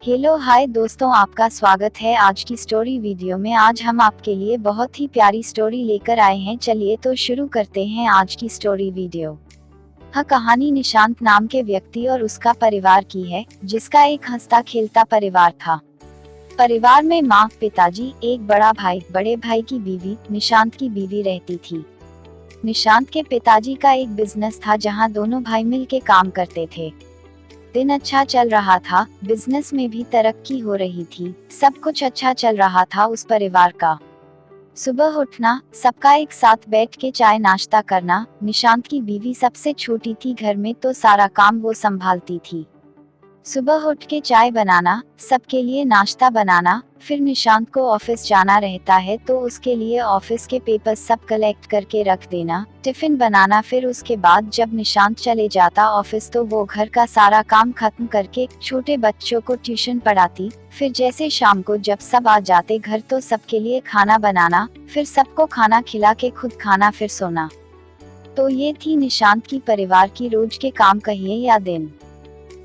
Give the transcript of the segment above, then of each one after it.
Hello hi दोस्तों, आपका स्वागत है आज की स्टोरी वीडियो में। आज हम आपके लिए बहुत ही प्यारी स्टोरी लेकर आए हैं। चलिए तो शुरू करते हैं आज की स्टोरी वीडियो। यह कहानी निशांत नाम के व्यक्ति और उसका परिवार की है, जिसका एक हंसता खेलता परिवार था। परिवार में माँ, पिताजी, एक बड़ा भाई, बड़े भाई की बीवी, निशांत की बीवी रहती थी। निशांत के पिताजी का एक बिजनेस था जहाँ दोनों भाई मिल के काम करते थे। दिन अच्छा चल रहा था, बिजनेस में भी तरक्की हो रही थी, सब कुछ अच्छा चल रहा था उस परिवार का। सुबह उठना, सबका एक साथ बैठ के चाय नाश्ता करना। निशांत की बीवी सबसे छोटी थी घर में, तो सारा काम वो संभालती थी। सुबह उठ के चाय बनाना, सबके लिए नाश्ता बनाना, फिर निशांत को ऑफिस जाना रहता है तो उसके लिए ऑफिस के पेपर्स सब कलेक्ट करके रख देना, टिफिन बनाना। फिर उसके बाद जब निशांत चले जाता ऑफिस तो वो घर का सारा काम खत्म करके छोटे बच्चों को ट्यूशन पढ़ाती। फिर जैसे शाम को जब सब आ जाते घर तो सबके लिए खाना बनाना, फिर सबको खाना खिला के खुद खाना, फिर सोना। तो ये थी निशांत की परिवार की रोज के काम कहिए या दिन।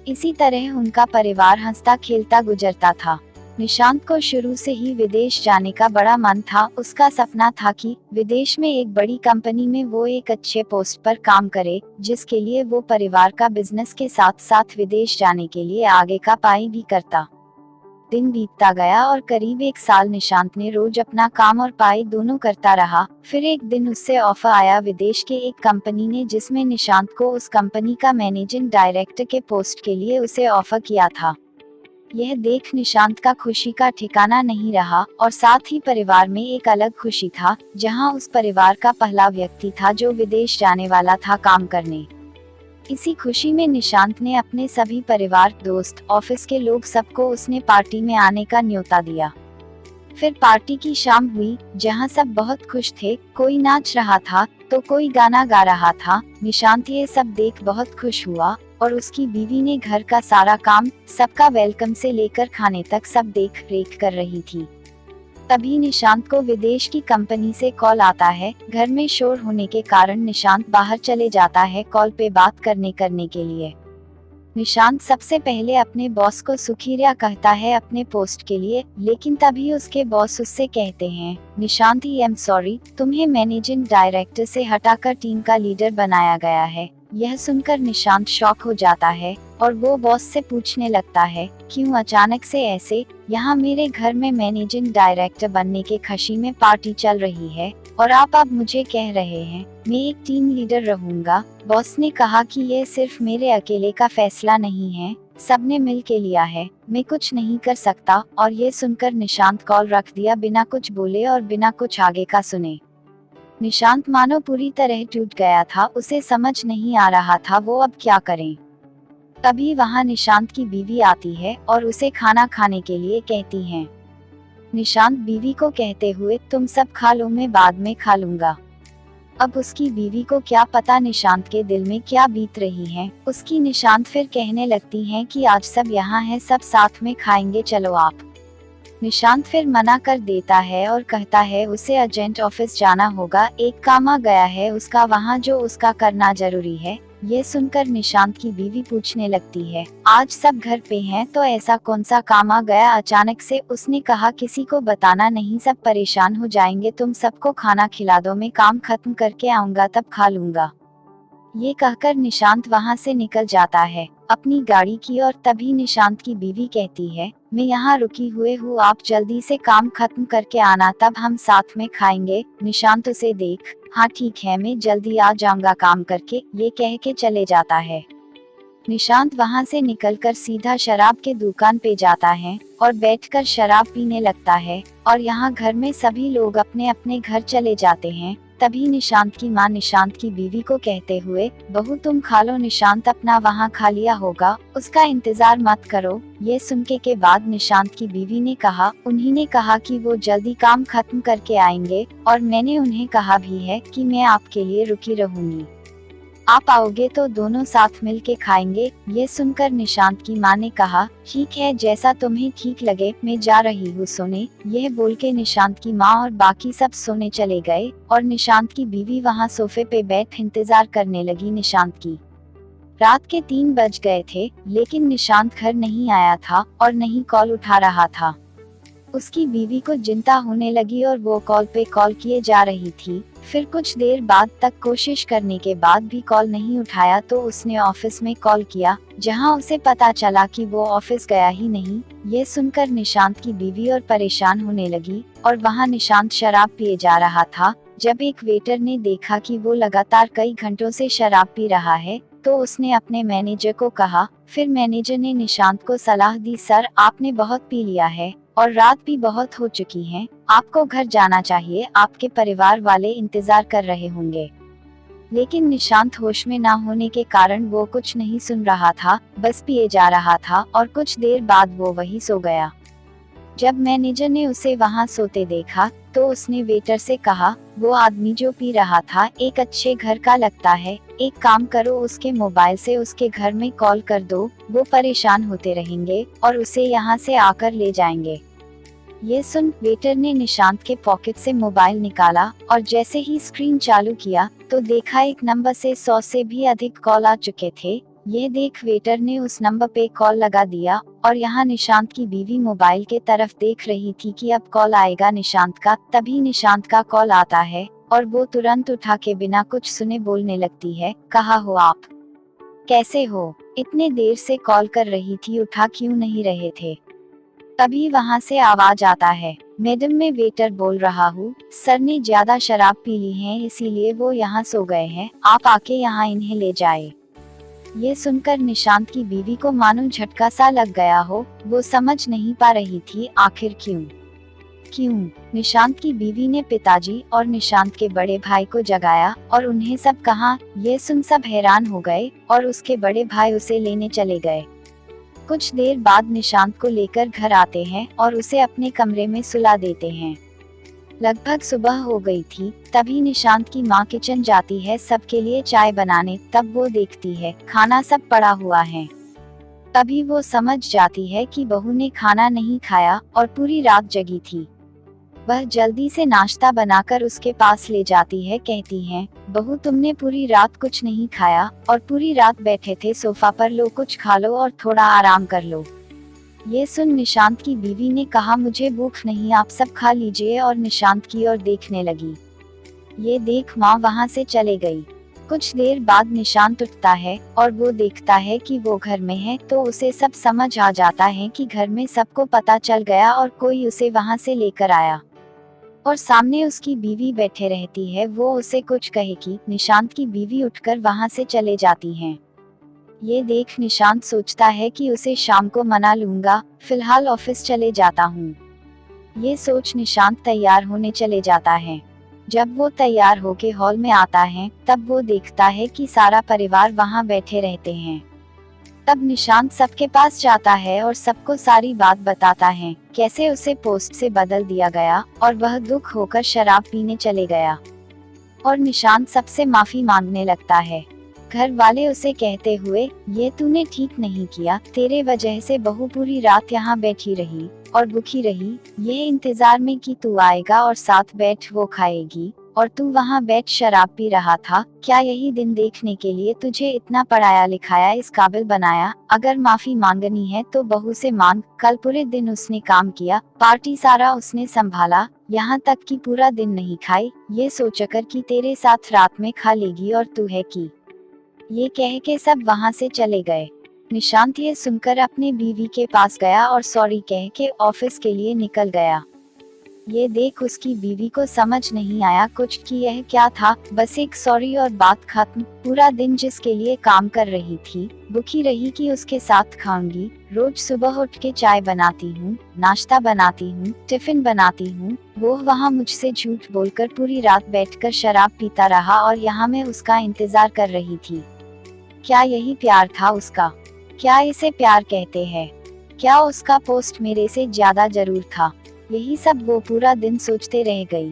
इसी तरह उनका परिवार हंसता खेलता गुजरता था। निशांत को शुरू से ही विदेश जाने का बड़ा मन था। उसका सपना था कि विदेश में एक बड़ी कंपनी में वो एक अच्छे पोस्ट पर काम करे, जिसके लिए वो परिवार का बिजनेस के साथ साथ विदेश जाने के लिए आगे का पढ़ाई भी करता। दिन बीतता गया और करीब एक साल निशांत ने रोज अपना काम और पढ़ाई दोनों करता रहा। फिर एक दिन उससे ऑफर आया विदेश के एक कंपनी ने, जिसमें निशांत को उस कंपनी का मैनेजिंग डायरेक्टर के पोस्ट के लिए उसे ऑफर किया था। यह देख निशांत का खुशी का ठिकाना नहीं रहा और साथ ही परिवार में एक अलग खुशी था, जहां उस परिवार का पहला व्यक्ति था जो विदेश जाने वाला था काम करने। इसी खुशी में निशांत ने अपने सभी परिवार, दोस्त, ऑफिस के लोग सबको उसने पार्टी में आने का न्योता दिया। फिर पार्टी की शाम हुई, जहां सब बहुत खुश थे। कोई नाच रहा था तो कोई गाना गा रहा था। निशांत ये सब देख बहुत खुश हुआ और उसकी बीवी ने घर का सारा काम, सबका वेलकम से लेकर खाने तक सब देख रेख कर रही थी। तभी निशांत को विदेश की कंपनी से कॉल आता है। घर में शोर होने के कारण निशांत बाहर चले जाता है कॉल पे बात करने के लिए। निशांत सबसे पहले अपने बॉस को शुक्रिया कहता है अपने पोस्ट के लिए, लेकिन तभी उसके बॉस उससे कहते हैं, निशांत, आई एम सॉरी, तुम्हें मैनेजिंग डायरेक्टर से हटाकर टीम का लीडर बनाया गया है। यह सुनकर निशांत शॉक हो जाता है और वो बॉस से पूछने लगता है, क्यों अचानक से ऐसे? यहाँ मेरे घर में मैनेजिंग डायरेक्टर बनने के खुशी में पार्टी चल रही है और आप अब मुझे कह रहे हैं मैं एक टीम लीडर रहूंगा। बॉस ने कहा कि ये सिर्फ मेरे अकेले का फैसला नहीं है, सबने मिल के लिया है, मैं कुछ नहीं कर सकता। और ये सुनकर निशांत कॉल रख दिया, बिना कुछ बोले और बिना कुछ आगे का सुने। निशांत मानो पूरी तरह टूट गया था, उसे समझ नहीं आ रहा था वो अब क्या करें। तभी वहां निशांत की बीवी आती है और उसे खाना खाने के लिए कहती हैं। निशांत बीवी को कहते हुए, तुम सब खा लो, मैं बाद में खा लूंगा। अब उसकी बीवी को क्या पता निशांत के दिल में क्या बीत रही है। उसकी निशांत फिर कहने लगती हैं कि आज सब यहाँ है, सब साथ में खाएंगे, चलो आप। निशांत फिर मना कर देता है और कहता है उसे अर्जेंट ऑफिस जाना होगा, एक काम आ गया है उसका वहाँ, जो उसका करना जरूरी है। ये सुनकर निशांत की बीवी पूछने लगती है, आज सब घर पे हैं तो ऐसा कौन सा काम आ गया अचानक से? उसने कहा किसी को बताना नहीं, सब परेशान हो जाएंगे, तुम सबको खाना खिला दो, मैं काम खत्म करके आऊंगा तब खा लूंगा। ये कहकर निशांत वहां से निकल जाता है अपनी गाड़ी की और तभी निशांत की बीवी कहती है, मैं यहाँ रुकी हुए हूँ, आप जल्दी से काम खत्म करके आना, तब हम साथ में खाएंगे। निशांत उसे देख, हाँ ठीक है, मैं जल्दी आ जाऊंगा काम करके, ये कह के चले जाता है। निशांत वहां से निकलकर सीधा शराब के दुकान पे जाता है और बैठकर शराब पीने लगता है और यहाँ घर में सभी लोग अपने अपने घर चले जाते हैं। तभी निशांत की माँ निशांत की बीवी को कहते हुए, बहू तुम खा लो, निशांत अपना वहाँ खा लिया होगा, उसका इंतजार मत करो। ये सुनने के बाद निशांत की बीवी ने कहा, उन्होंने कहा कि वो जल्दी काम खत्म करके आएंगे और मैंने उन्हें कहा भी है कि मैं आपके लिए रुकी रहूंगी, आप आओगे तो दोनों साथ मिल के खाएंगे। ये सुनकर निशांत की माँ ने कहा, ठीक है, जैसा तुम्हें ठीक लगे, मैं जा रही हूँ सोने। यह बोल के निशांत की माँ और बाकी सब सोने चले गए और निशांत की बीवी वहाँ सोफे पे बैठ इंतजार करने लगी निशांत की। रात के 3 बज गए थे, लेकिन निशांत घर नहीं आया था और नहीं कॉल उठा रहा था। उसकी बीवी को चिंता होने लगी और वो कॉल पे कॉल किए जा रही थी। फिर कुछ देर बाद तक कोशिश करने के बाद भी कॉल नहीं उठाया तो उसने ऑफिस में कॉल किया, जहां उसे पता चला कि वो ऑफिस गया ही नहीं। ये सुनकर निशांत की बीवी और परेशान होने लगी और वहां निशांत शराब पिए जा रहा था। जब एक वेटर ने देखा कि वो लगातार कई घंटों से शराब पी रहा है, तो उसने अपने मैनेजर को कहा। फिर मैनेजर ने निशांत को सलाह दी, सर आपने बहुत पी लिया है और रात भी बहुत हो चुकी है, आपको घर जाना चाहिए, आपके परिवार वाले इंतजार कर रहे होंगे। लेकिन निशांत होश में ना होने के कारण वो कुछ नहीं सुन रहा था, बस पिए जा रहा था और कुछ देर बाद वो वहीं सो गया। जब मैनेजर ने उसे वहां सोते देखा तो उसने वेटर से कहा, वो आदमी जो पी रहा था एक अच्छे घर का लगता है, एक काम करो उसके मोबाइल से उसके घर में कॉल कर दो, वो परेशान होते रहेंगे और उसे यहाँ से आकर ले जाएंगे। ये सुन वेटर ने निशांत के पॉकेट से मोबाइल निकाला और जैसे ही स्क्रीन चालू किया तो देखा एक नंबर से 100 से भी अधिक कॉल आ चुके थे। ये देख वेटर ने उस नंबर पे कॉल लगा दिया और यहाँ निशांत की बीवी मोबाइल के तरफ देख रही थी कि अब कॉल आएगा निशांत का। तभी निशांत का कॉल आता है और वो तुरंत उठा के बिना कुछ सुने बोलने लगती है, कहा हो आप, कैसे हो, इतने देर से कॉल कर रही थी, उठा क्यों नहीं रहे थे। तभी वहाँ से आवाज आता है, मैडम मैं वेटर बोल रहा हूँ, सर ने ज्यादा शराब पी ली है इसीलिए वो यहाँ सो गए हैं, आप आके यहाँ इन्हें ले जाए। ये सुनकर निशांत की बीवी को मानो झटका सा लग गया हो, वो समझ नहीं पा रही थी आखिर क्यों। निशांत की बीवी ने पिताजी और निशांत के बड़े भाई को जगाया और उन्हें सब कहा। ये सुन सब हैरान हो गए और उसके बड़े भाई उसे लेने चले गए। कुछ देर बाद निशांत को लेकर घर आते हैं और उसे अपने कमरे में सुला देते हैं। लगभग सुबह हो गई थी, तभी निशांत की माँ किचन जाती है सबके लिए चाय बनाने। तब वो देखती है खाना सब पड़ा हुआ है। तभी वो समझ जाती है कि बहू ने खाना नहीं खाया और पूरी रात जगी थी। वह जल्दी से नाश्ता बनाकर उसके पास ले जाती है, कहती है, बहू तुमने पूरी रात कुछ नहीं खाया और पूरी रात बैठे थे सोफा पर, लो कुछ खा लो और थोड़ा आराम कर लो। ये सुन निशांत की बीवी ने कहा, मुझे भूख नहीं, आप सब खा लीजिए, और निशांत की ओर देखने लगी। ये देख माँ वहाँ से चले गई। कुछ देर बाद निशांत उठता है और वो देखता है कि वो घर में है, तो उसे सब समझ आ जाता है कि घर में सबको पता चल गया और कोई उसे वहाँ से लेकर आया। और सामने उसकी बीवी बैठे रहती है, वो उसे कुछ कहेगी, निशांत की बीवी उठकर वहाँ से चले जाती हैं। ये देख निशांत सोचता है कि उसे शाम को मना लूंगा, फिलहाल ऑफिस चले जाता हूँ। ये सोच निशांत तैयार होने चले जाता है। जब वो तैयार होके हॉल में आता है तब वो देखता है कि सारा परिवार वहाँ बैठे रहते हैं। तब निशांत सबके पास जाता है और सबको सारी बात बताता है, कैसे उसे पोस्ट से बदल दिया गया और वह दुख होकर शराब पीने चले गया। और निशांत सबसे माफी मांगने लगता है। घर वाले उसे कहते हुए, ये तूने ठीक नहीं किया, तेरे वजह से बहू पूरी रात यहाँ बैठी रही और भूखी रही, ये इंतजार में कि तू आएगा और साथ बैठ वो खाएगी, और तू वहाँ बैठ शराब पी रहा था। क्या यही दिन देखने के लिए तुझे इतना पढ़ाया लिखाया, इस काबिल बनाया? अगर माफी मांगनी है तो बहू से मांग। कल पूरे दिन उसने काम किया, पार्टी सारा उसने संभाला, यहाँ तक कि पूरा दिन नहीं खाई, ये सोचकर कि तेरे साथ रात में खा लेगी और तू है कि। ये कह के सब वहाँ से चले गए। निशांत ये सुनकर अपने बीवी के पास गया और सॉरी कह के ऑफिस के लिए निकल गया। ये देख उसकी बीवी को समझ नहीं आया कुछ कि यह क्या था, बस एक सॉरी और बात खत्म। पूरा दिन जिसके लिए काम कर रही थी, भूखी रही कि उसके साथ खाऊंगी, रोज सुबह उठ के चाय बनाती हूँ, नाश्ता बनाती हूँ, टिफिन बनाती हूँ, वो वहाँ मुझसे झूठ बोलकर पूरी रात बैठकर शराब पीता रहा और यहाँ मैं उसका इंतजार कर रही थी। क्या यही प्यार था उसका? क्या इसे प्यार कहते हैं? क्या उसका पोस्ट मेरे से ज्यादा जरूर था? यही सब वो पूरा दिन सोचते रह गई।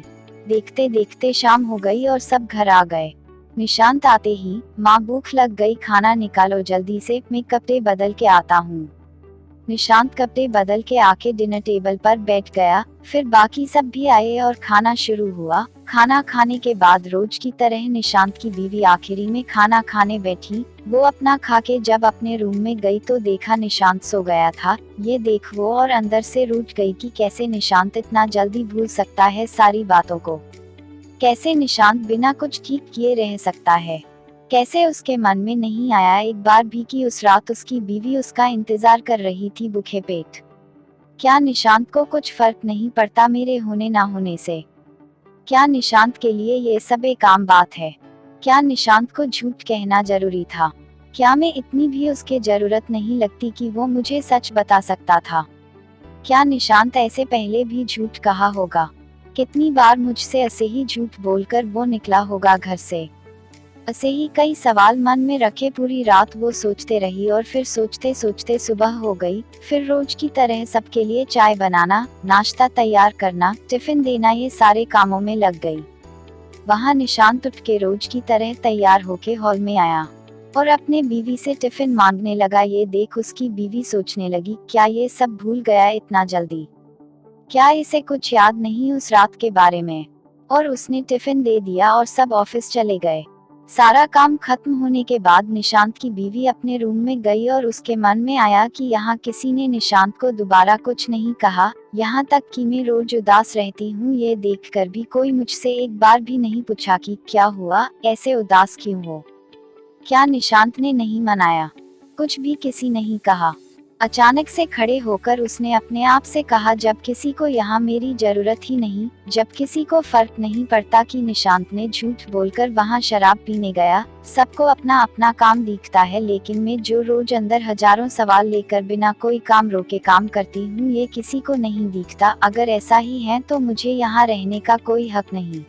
देखते देखते शाम हो गई और सब घर आ गए। निशांत आते ही, माँ भूख लग गई, खाना निकालो जल्दी से, मैं कपड़े बदल के आता हूँ। निशांत कपड़े बदल के आके डिनर टेबल पर बैठ गया। फिर बाकी सब भी आए और खाना शुरू हुआ। खाना खाने के बाद रोज की तरह निशांत की बीवी आखिरी में खाना खाने बैठी। वो अपना खा के जब अपने रूम में गई तो देखा निशांत सो गया था। ये देख वो और अंदर से रूठ गई कि कैसे निशांत इतना जल्दी भूल सकता है सारी बातों को। कैसे निशांत बिना कुछ ठीक किए रह सकता है। कैसे उसके मन में नहीं आया एक बार भी कि उस रात उसकी बीवी उसका इंतजार कर रही थी भूखे पेट। क्या निशांत को कुछ फर्क नहीं पड़ता मेरे होने ना होने से? क्या निशांत के लिए ये सब एक आम बात है? क्या निशांत को झूठ कहना जरूरी था? क्या मैं इतनी भी उसके जरूरत नहीं लगती कि वो मुझे सच बता सकता था? क्या निशांत ऐसे पहले भी झूठ कहा होगा? कितनी बार मुझसे ऐसे ही झूठ बोलकर वो निकला होगा घर से? ऐसे ही कई सवाल मन में रखे पूरी रात वो सोचते रही और फिर सोचते सोचते सुबह हो गई। फिर रोज की तरह सबके लिए चाय बनाना, नाश्ता तैयार करना, टिफिन देना, ये सारे कामों में लग गई। वहाँ निशांत उठ के रोज की तरह तैयार होके हॉल में आया और अपने बीवी से टिफिन मांगने लगा। ये देख उसकी बीवी सोचने लगी, क्या ये सब भूल गया इतना जल्दी? क्या इसे कुछ याद नहीं उस रात के बारे में? और उसने टिफिन दे दिया और सब ऑफिस चले गए। सारा काम खत्म होने के बाद निशांत की बीवी अपने रूम में गई और उसके मन में आया कि यहाँ किसी ने निशांत को दोबारा कुछ नहीं कहा। यहाँ तक कि मैं रोज उदास रहती हूँ ये देखकर भी कोई मुझसे एक बार भी नहीं पूछा कि क्या हुआ, ऐसे उदास क्यों हो? क्या निशांत ने नहीं मनाया? कुछ भी किसी नहीं कहा। अचानक से खड़े होकर उसने अपने आप से कहा, जब किसी को यहाँ मेरी जरूरत ही नहीं, जब किसी को फर्क नहीं पड़ता कि निशांत ने झूठ बोलकर वहाँ शराब पीने गया, सबको अपना अपना काम दिखता है, लेकिन मैं जो रोज अंदर हजारों सवाल लेकर बिना कोई काम रोके काम करती हूँ ये किसी को नहीं दिखता। अगर ऐसा ही है तो मुझे यहाँ रहने का कोई हक नहीं।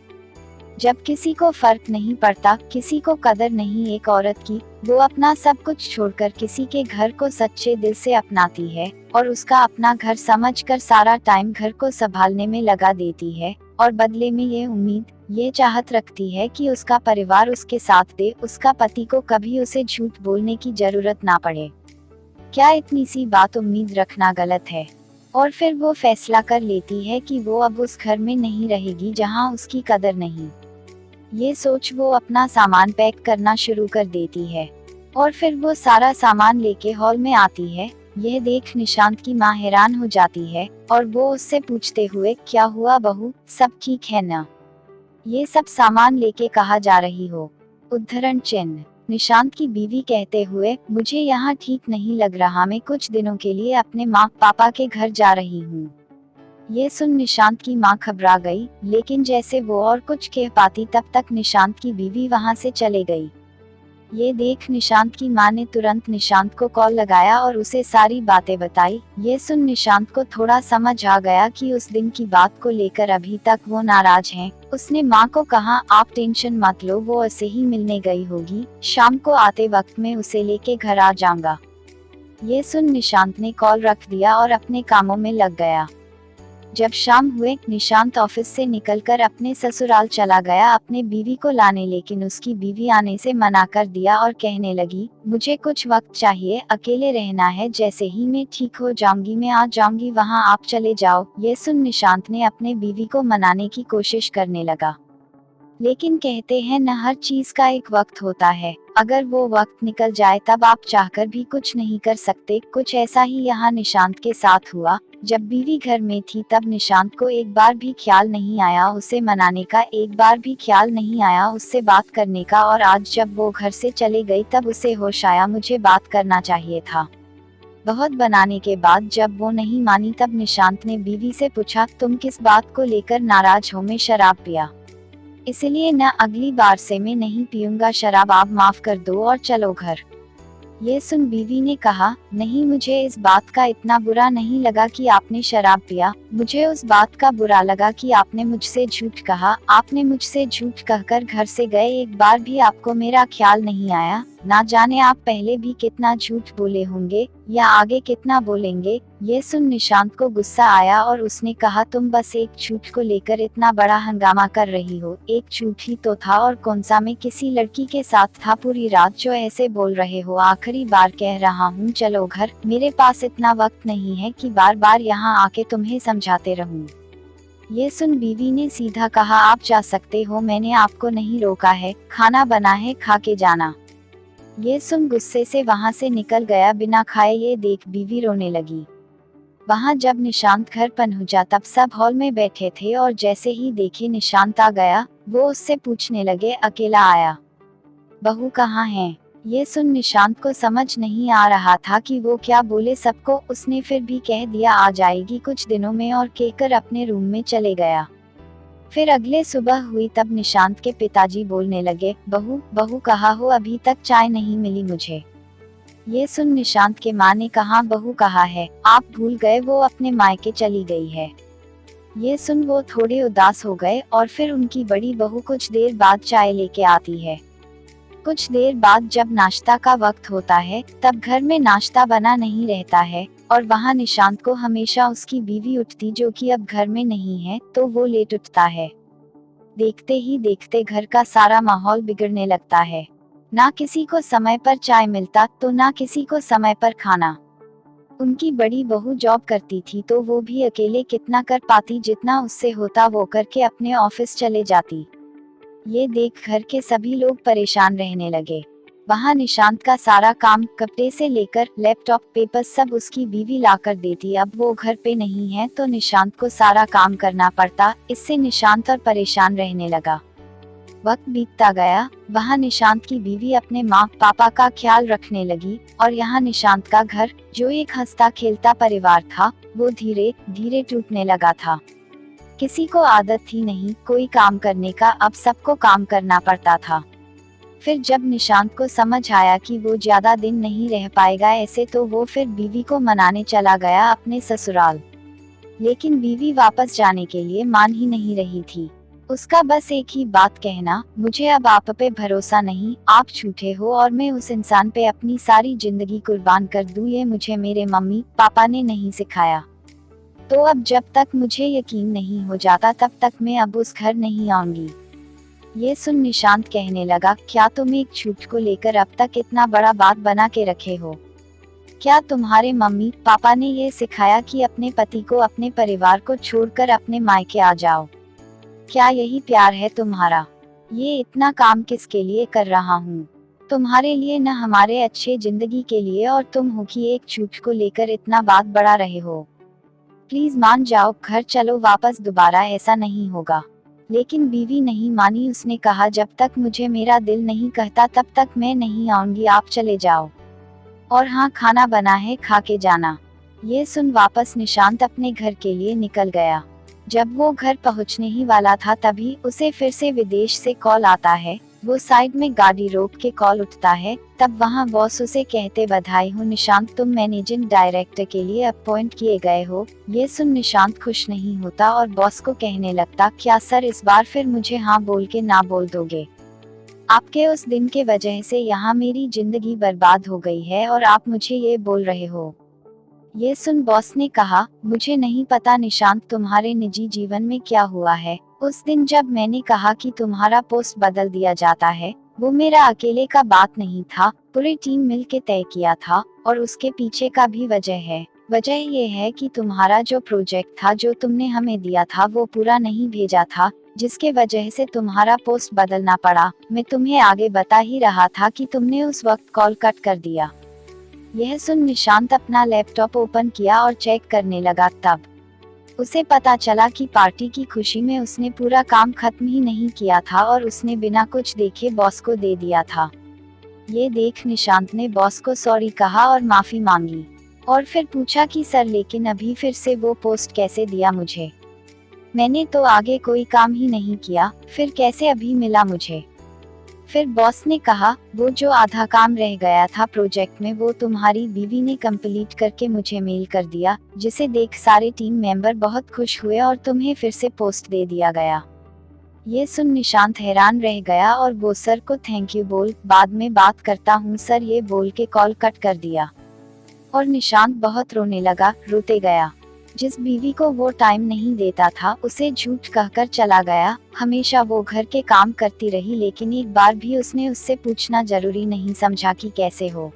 जब किसी को फर्क नहीं पड़ता, किसी को कदर नहीं एक औरत की, वो अपना सब कुछ छोड़कर किसी के घर को सच्चे दिल से अपनाती है और उसका अपना घर समझकर सारा टाइम घर को संभालने में लगा देती है और बदले में ये उम्मीद, ये चाहत रखती है कि उसका परिवार उसके साथ दे, उसका पति को कभी उसे झूठ बोलने की जरूरत ना पड़े। क्या इतनी सी बात उम्मीद रखना गलत है? और फिर वो फैसला कर लेती है कि वो अब उस घर में नहीं रहेगी जहाँ उसकी कदर नहीं। ये सोच वो अपना सामान पैक करना शुरू कर देती है और फिर वो सारा सामान लेके हॉल में आती है। यह देख निशांत की माँ हैरान हो जाती है और वो उससे पूछते हुए, क्या हुआ बहू, सब ठीक है ना? ये सब सामान लेके कहाँ जा रही हो? उद्धरण चिन्ह। निशांत की बीवी कहते हुए, मुझे यहाँ ठीक नहीं लग रहा, मैं कुछ दिनों के लिए अपने माँ पापा के घर जा रही हूँ। ये सुन निशांत की माँ घबरा गई, लेकिन जैसे वो और कुछ कह पाती तब तक निशांत की बीवी वहाँ से चले गई। ये देख निशांत की माँ ने तुरंत निशांत को कॉल लगाया और उसे सारी बातें बताई। ये सुन निशांत को थोड़ा समझ आ गया कि उस दिन की बात को लेकर अभी तक वो नाराज हैं। उसने माँ को कहा, आप टेंशन मत लो, वो ऐसे ही मिलने गई होगी, शाम को आते वक्त में उसे लेके घर आ जाऊंगा। ये सुन निशांत ने कॉल रख दिया और अपने कामों में लग गया। जब शाम हुए, निशांत ऑफिस से निकलकर अपने ससुराल चला गया अपने बीवी को लाने, लेकिन उसकी बीवी आने से मना कर दिया और कहने लगी, मुझे कुछ वक्त चाहिए, अकेले रहना है, जैसे ही मैं ठीक हो जाऊंगी मैं आ जाऊंगी, वहां आप चले जाओ। ये सुन निशांत ने अपने बीवी को मनाने की कोशिश करने लगा, लेकिन कहते हैं न हर चीज का एक वक्त होता है, अगर वो वक्त निकल जाए तब आप चाहकर भी कुछ नहीं कर सकते। कुछ ऐसा ही यहाँ निशांत के साथ हुआ। जब बीवी घर में थी तब निशांत को एक बार भी ख्याल नहीं आया उसे मनाने का, एक बार भी ख्याल नहीं आया उससे बात करने का, और आज जब वो घर से चले गई तब उसे होश आया, मुझे बात करना चाहिए था। बहुत बनाने के बाद जब वो नहीं मानी तब निशांत ने बीवी से पूछा, तुम किस बात को लेकर नाराज हो? मैं शराब पिया, इसलिए न अगली बार से मैं नहीं पीऊंगा शराब, आप माफ कर दो और चलो घर। ये सुन बीवी ने कहा, नहीं, मुझे इस बात का इतना बुरा नहीं लगा कि आपने शराब पिया, मुझे उस बात का बुरा लगा कि आपने मुझसे झूठ कहा। आपने मुझसे झूठ कहकर घर से गए, एक बार भी आपको मेरा ख्याल नहीं आया। ना जाने आप पहले भी कितना झूठ बोले होंगे या आगे कितना बोलेंगे। ये सुन निशांत को गुस्सा आया और उसने कहा, तुम बस एक झूठ को लेकर इतना बड़ा हंगामा कर रही हो। एक झूठ ही तो था, और कौन सा मैं किसी लड़की के साथ था पूरी रात जो ऐसे बोल रहे हो। आखिरी बार कह रहा हूँ, चलो घर, मेरे पास इतना वक्त नहीं है कि बार बार यहाँ आके तुम्हें समझाते रहूं। ये सुन बीवी ने सीधा कहा, आप जा सकते हो, मैंने आपको नहीं रोका है, खाना बना है, खा के जाना। ये सुन गुस्से से वहां से निकल गया बिना खाए। ये देख बीवी रोने लगी। वहां जब निशांत घर पहुंचा तब सब हॉल में बैठे थे और जैसे ही देखे निशांत आ गया, वो उससे पूछने लगे, अकेला आया, बहू कहाँ है? ये सुन निशांत को समझ नहीं आ रहा था कि वो क्या बोले सबको। उसने फिर भी कह दिया, आ जाएगी कुछ दिनों में, और कहकर अपने रूम में चले गया। फिर अगले सुबह हुई तब निशांत के पिताजी बोलने लगे, बहू बहू कहाँ हो, अभी तक चाय नहीं मिली मुझे। ये सुन निशांत के माँ ने कहा, बहू कहाँ है, आप भूल गए, वो अपने मायके चली गई है। ये सुन वो थोड़े उदास हो गए और फिर उनकी बड़ी बहू कुछ देर बाद चाय लेके आती है। कुछ देर बाद जब नाश्ता का वक्त होता है तब घर में नाश्ता बना नहीं रहता है और वहाँ निशांत को हमेशा उसकी बीवी उठती, जो कि अब घर में नहीं है, तो वो लेट उठता है। देखते ही देखते घर का सारा माहौल बिगड़ने लगता है। ना किसी को समय पर चाय मिलता तो ना किसी को समय पर खाना। उनकी बड़ी बहू जॉब करती थी तो वो भी अकेले कितना कर पाती, जितना उससे होता वो करके अपने ऑफिस चले जाती। ये देख घर के सभी लोग परेशान रहने लगे। वहाँ निशांत का सारा काम, कपड़े से लेकर लैपटॉप, पेपर सब उसकी बीवी लाकर देती। अब वो घर पे नहीं है तो निशांत को सारा काम करना पड़ता। इससे निशांत और परेशान रहने लगा। वक्त बीतता गया। वहाँ निशांत की बीवी अपने माँ पापा का ख्याल रखने लगी और यहाँ निशांत का घर, जो एक हंसता खेलता परिवार था, वो धीरे धीरे टूटने लगा था। किसी को आदत थी नहीं कोई काम करने का, अब सबको काम करना पड़ता था। फिर जब निशांत को समझ आया कि वो ज्यादा दिन नहीं रह पाएगा ऐसे, तो वो फिर बीवी को मनाने चला गया अपने ससुराल। लेकिन बीवी वापस जाने के लिए मान ही नहीं रही थी। उसका बस एक ही बात कहना, मुझे अब आप पे भरोसा नहीं, आप झूठे हो और मैं उस इंसान पे अपनी सारी जिंदगी कुर्बान कर दूं, ये मुझे मेरे मम्मी पापा ने नहीं सिखाया। तो अब जब तक मुझे यकीन नहीं हो जाता तब तक मैं अब उस घर नहीं आऊंगी। ये सुन निशांत कहने लगा, क्या तुम एक झूठ को लेकर अब तक इतना बड़ा बात बना के रखे हो? क्या तुम्हारे मम्मी पापा ने ये सिखाया कि अपने पति को, अपने परिवार को छोड़कर अपने मायके आ जाओ? क्या यही प्यार है तुम्हारा? ये इतना काम किसके लिए कर रहा हूँ? तुम्हारे लिए न, हमारे अच्छे जिंदगी के लिए, और तुम हो कि एक झूठ को लेकर इतना बात बढ़ा रहे हो। प्लीज मान जाओ, घर चलो वापस, दोबारा ऐसा नहीं होगा। लेकिन बीवी नहीं मानी। उसने कहा, जब तक मुझे मेरा दिल नहीं कहता तब तक मैं नहीं आऊंगी, आप चले जाओ। और हाँ, खाना बना है, खा के जाना। ये सुन वापस निशांत अपने घर के लिए निकल गया। जब वो घर पहुंचने ही वाला था तभी उसे फिर से विदेश से कॉल आता है। वो साइड में गाड़ी रोक के कॉल उठता है। तब वहाँ बॉस उसे कहते, बधाई हो निशांत, तुम मैनेजिंग डायरेक्टर के लिए अपॉइंट किए गए हो। ये सुन निशांत खुश नहीं होता और बॉस को कहने लगता, क्या सर इस बार फिर मुझे हाँ बोल के ना बोल दोगे? आपके उस दिन के वजह से यहाँ मेरी जिंदगी बर्बाद हो गई है और आप मुझे ये बोल रहे हो। ये सुन बॉस ने कहा, मुझे नहीं पता निशांत तुम्हारे निजी जीवन में क्या हुआ है। उस दिन जब मैंने कहा कि तुम्हारा पोस्ट बदल दिया जाता है, वो मेरा अकेले का बात नहीं था, पूरी टीम मिल के तय किया था, और उसके पीछे का भी वजह है। वजह ये है कि तुम्हारा जो प्रोजेक्ट था, जो तुमने हमें दिया था, वो पूरा नहीं भेजा था, जिसके वजह से तुम्हारा पोस्ट बदलना पड़ा। मैं तुम्हें आगे बता ही रहा था कि तुमने उस वक्त कॉल कट कर दिया। यह सुन निशांत अपना लैपटॉप ओपन किया और चेक करने लगा। तब उसे पता चला कि पार्टी की खुशी में उसने पूरा काम खत्म ही नहीं किया था और उसने बिना कुछ देखे बॉस को दे दिया था। ये देख निशांत ने बॉस को सॉरी कहा और माफी मांगी, और फिर पूछा कि सर लेकिन अभी फिर से वो पोस्ट कैसे दिया मुझे? मैंने तो आगे कोई काम ही नहीं किया, फिर कैसे अभी मिला मुझे? फिर बॉस ने कहा, वो जो आधा काम रह गया था प्रोजेक्ट में, वो तुम्हारी बीवी ने कंप्लीट करके मुझे मेल कर दिया, जिसे देख सारे टीम मेंबर बहुत खुश हुए और तुम्हें फिर से पोस्ट दे दिया गया। ये सुन निशांत हैरान रह गया और वो सर को थैंक यू बोल बाद में बात करता हूँ सर ये बोल के कॉल कट कर दिया। और निशांत बहुत रोने लगा, रोते गया। जिस बीवी को वो टाइम नहीं देता था उसे झूठ कहकर चला गया। हमेशा वो घर के काम करती रही लेकिन एक बार भी उसने उससे पूछना जरूरी नहीं समझा कि कैसे हो।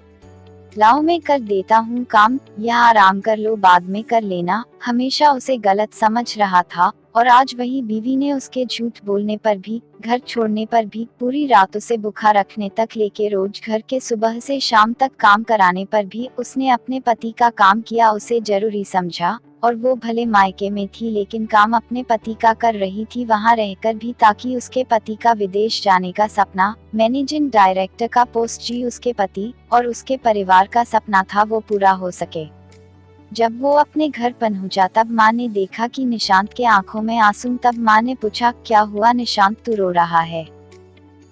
लाओ मैं कर देता हूँ काम, या आराम कर लो बाद में कर लेना, हमेशा उसे गलत समझ रहा था। और आज वही बीवी ने उसके झूठ बोलने पर भी, घर छोड़ने पर भी, पूरी रात उसे बुखार रखने तक लेके रोज घर के सुबह से शाम तक काम कराने पर भी उसने अपने पति का काम किया, उसे जरूरी समझा। और वो भले मायके में थी लेकिन काम अपने पति का कर रही थी वहाँ रहकर भी, ताकि उसके पति का विदेश जाने का सपना, मैनेजिंग डायरेक्टर का पोस्ट जी उसके पति और उसके परिवार का सपना था, वो पूरा हो सके। जब वो अपने घर पहुंचा तब माँ ने देखा कि निशांत के आंखों में आंसू। तब माँ ने पूछा क्या हुआ निशांत, तू रो रहा है?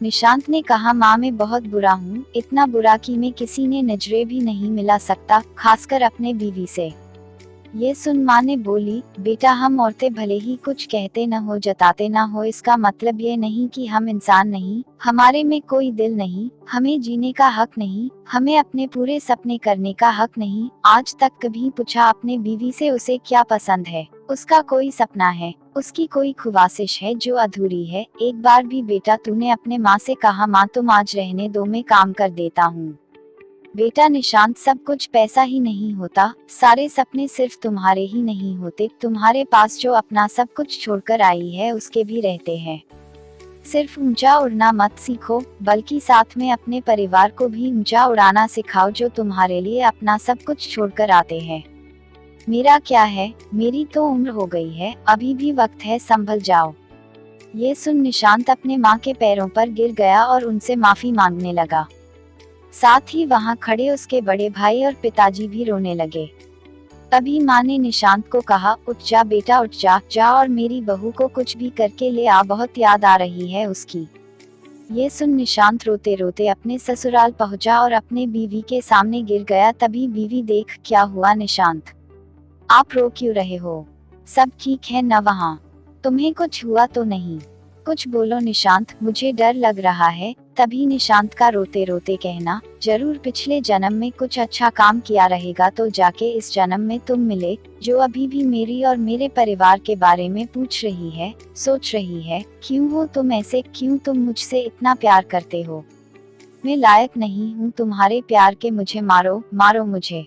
निशांत ने कहा माँ मैं बहुत बुरा हूँ, इतना बुरा कि मैं किसी ने नजरे भी नहीं मिला सकता, खासकर अपने बीवी से। ये सुन माँ ने बोली बेटा हम औरतें भले ही कुछ कहते न हो जताते न हो, इसका मतलब ये नहीं कि हम इंसान नहीं, हमारे में कोई दिल नहीं, हमें जीने का हक नहीं, हमें अपने पूरे सपने करने का हक नहीं। आज तक कभी पूछा अपने बीवी से उसे क्या पसंद है, उसका कोई सपना है, उसकी कोई ख्वाहिश है जो अधूरी है? एक बार भी बेटा तूने अपने माँ से कहा माँ तुम आज रहने दो मैं काम कर देता हूँ? बेटा निशांत सब कुछ पैसा ही नहीं होता, सारे सपने सिर्फ तुम्हारे ही नहीं होते, तुम्हारे पास जो अपना सब कुछ छोड़कर आई है उसके भी रहते हैं। सिर्फ ऊंचा उड़ना मत सीखो बल्कि साथ में अपने परिवार को भी ऊंचा उड़ाना सिखाओ जो तुम्हारे लिए अपना सब कुछ छोड़कर आते हैं। मेरा क्या है, मेरी तो उम्र हो गई है, अभी भी वक्त है, संभल जाओ। ये सुन निशांत अपने माँ के पैरों पर गिर गया और उनसे माफी मांगने लगा। साथ ही वहां खड़े उसके बड़े भाई और पिताजी भी रोने लगे। तभी माँ ने निशांत को कहा उठ जा बेटा उठ जा, जा और मेरी बहू को कुछ भी करके ले आ, बहुत याद आ रही है उसकी। ये सुन निशांत रोते रोते अपने ससुराल पहुंचा और अपने बीवी के सामने गिर गया। तभी बीवी देख क्या हुआ निशांत, आप रो क्यों रहे हो, सब ठीक है न वहाँ, तुम्हें कुछ हुआ तो नहीं? कुछ बोलो निशांत, मुझे डर लग रहा है। तभी निशांत का रोते रोते कहना जरूर पिछले जन्म में कुछ अच्छा काम किया रहेगा तो जाके इस जन्म में तुम मिले, जो अभी भी मेरी और मेरे परिवार के बारे में पूछ रही है, सोच रही है क्यों हो तुम ऐसे, क्यों तुम मुझसे इतना प्यार करते हो, मैं लायक नहीं हूँ तुम्हारे प्यार के, मुझे मारो मारो मुझे।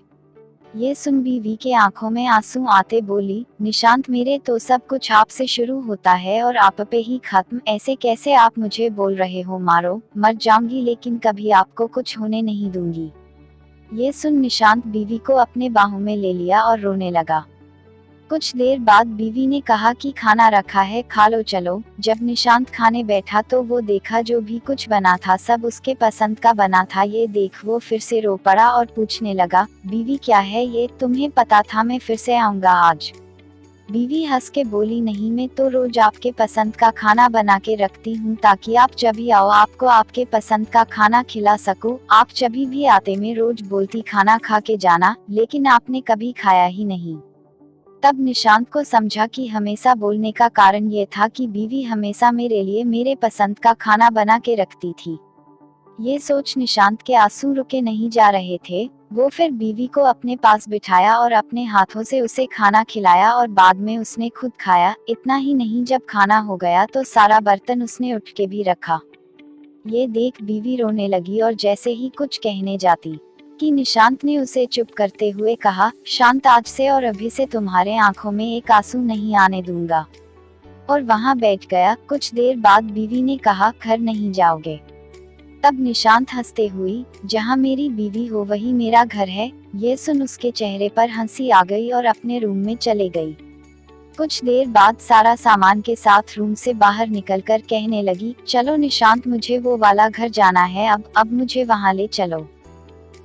ये सुन बीवी के आंखों में आंसू आते बोली निशांत मेरे तो सब कुछ आपसे शुरू होता है और आप पे ही खत्म, ऐसे कैसे आप मुझे बोल रहे हो मारो, मर जाऊंगी लेकिन कभी आपको कुछ होने नहीं दूंगी। ये सुन निशांत बीवी को अपने बाहों में ले लिया और रोने लगा। कुछ देर बाद बीवी ने कहा कि खाना रखा है खा लो चलो। जब निशांत खाने बैठा तो वो देखा जो भी कुछ बना था सब उसके पसंद का बना था। ये देख वो फिर से रो पड़ा और पूछने लगा बीवी क्या है ये, तुम्हें पता था मैं फिर से आऊंगा आज? बीवी हंस के बोली नहीं, मैं तो रोज आपके पसंद का खाना बना के रखती हूँ ताकि आप जब भी आओ आपको आपके पसंद का खाना खिला सकूं। आप जब भी आते मैं रोज बोलती खाना खा के जाना, लेकिन आपने कभी खाया ही नहीं। तब निशांत को समझा कि हमेशा बोलने का कारण ये था कि बीवी हमेशा मेरे लिए मेरे पसंद का खाना बना के रखती थी। ये सोच निशांत के आंसू रुके नहीं जा रहे थे। वो फिर बीवी को अपने पास बिठाया और अपने हाथों से उसे खाना खिलाया और बाद में उसने खुद खाया। इतना ही नहीं, जब खाना हो गया तो सारा बर्तन उसने उठ के भी रखा। ये देख बीवी रोने लगी और जैसे ही कुछ कहने जाती कि निशांत ने उसे चुप करते हुए कहा शांत, आज से और अभी से तुम्हारे आंखों में एक आंसू नहीं आने दूंगा, और वहां बैठ गया। कुछ देर बाद बीवी ने कहा घर नहीं जाओगे? तब निशांत हंसते हुई जहां मेरी बीवी हो वही मेरा घर है। ये सुन उसके चेहरे पर हंसी आ गई और अपने रूम में चले गई। कुछ देर बाद सारा सामान के साथ रूम से बाहर निकलकर कहने लगी चलो निशांत, मुझे वो वाला घर जाना है, अब मुझे वहां ले चलो।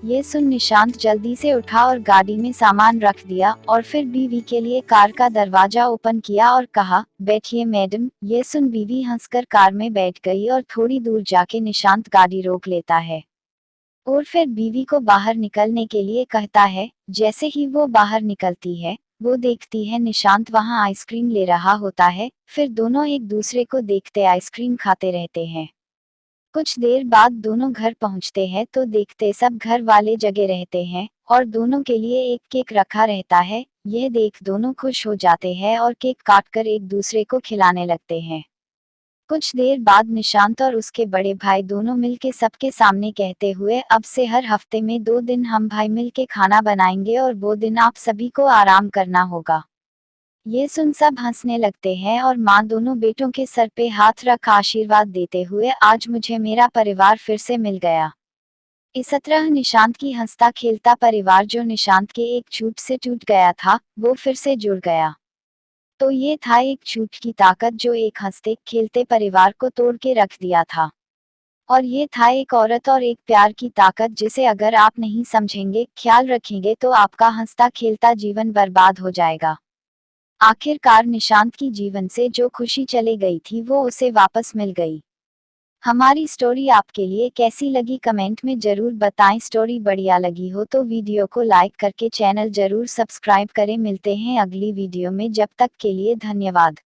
ये सुन निशांत जल्दी से उठा और गाड़ी में सामान रख दिया और फिर बीवी के लिए कार का दरवाजा ओपन किया और कहा बैठिए मैडम। ये सुन बीवी हंसकर कार में बैठ गई और थोड़ी दूर जाके निशांत गाड़ी रोक लेता है और फिर बीवी को बाहर निकलने के लिए कहता है। जैसे ही वो बाहर निकलती है वो देखती है निशांत वहाँ आइसक्रीम ले रहा होता है, फिर दोनों एक दूसरे को देखते आइसक्रीम खाते रहते हैं। कुछ देर बाद दोनों घर पहुंचते हैं तो देखते सब घर वाले जगे रहते हैं और दोनों के लिए एक केक रखा रहता है। यह देख दोनों खुश हो जाते हैं और केक काटकर एक दूसरे को खिलाने लगते हैं। कुछ देर बाद निशांत और उसके बड़े भाई दोनों मिलके सबके सामने कहते हुए, अब से हर हफ्ते में 2 दिन हम भाई मिलके खाना बनाएंगे और वो दिन आप सभी को आराम करना होगा। ये सुन सब हंसने लगते हैं और माँ दोनों बेटों के सर पे हाथ रख आशीर्वाद देते हुए, आज मुझे मेरा परिवार फिर से मिल गया। इस तरह निशांत की हंसता खेलता परिवार जो निशांत के एक छूट से टूट गया था, वो फिर से जुड़ गया। तो ये था एक छूट की ताकत जो एक हंसते खेलते परिवार को तोड़ के रख दिया था। और ये था एक औरत और एक प्यार की ताकत जिसे अगर आप नहीं समझेंगे, ख्याल रखेंगे तो आपका हंसता खेलता जीवन बर्बाद हो जाएगा। आखिरकार निशांत की जीवन से जो खुशी चली गई थी वो उसे वापस मिल गई। हमारी स्टोरी आपके लिए कैसी लगी कमेंट में जरूर बताएं। स्टोरी बढ़िया लगी हो तो वीडियो को लाइक करके चैनल जरूर सब्सक्राइब करें। मिलते हैं अगली वीडियो में, जब तक के लिए धन्यवाद।